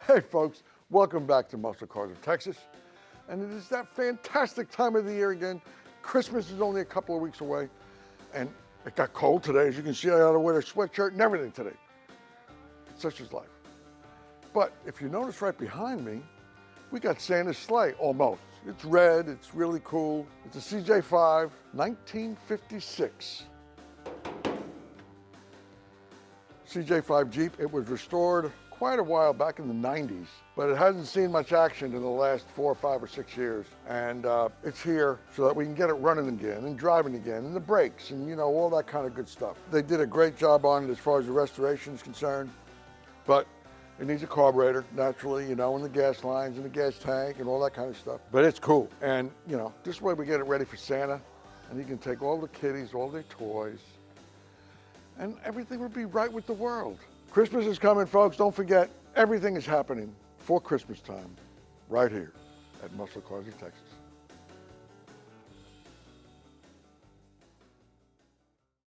Hey folks, welcome back to Muscle Cars of Texas. And it is that fantastic time of the year again. Christmas is only a couple of weeks away. And it got cold today. As you can see, I had to wear a sweatshirt and everything today. Such is life. But if you notice right behind me, we got Santa's sleigh, almost. It's red, it's really cool. It's a CJ5 1956. CJ5 Jeep. It was restored quite a while back in the 90s, but it hasn't seen much action in the last 4, 5, or 6 years. And it's here so that we can get it running again and driving again, and the brakes and, you know, all that kind of good stuff. They did a great job on it as far as the restoration is concerned, but it needs a carburetor, naturally, you know, and the gas lines and the gas tank and all that kind of stuff. But it's cool. And, you know, this way we get it ready for Santa, and he can take all the kiddies, all their toys, and everything will be right with the world. Christmas is coming, folks. Don't forget, everything is happening for Christmas time right here at Muscle Cars of Texas.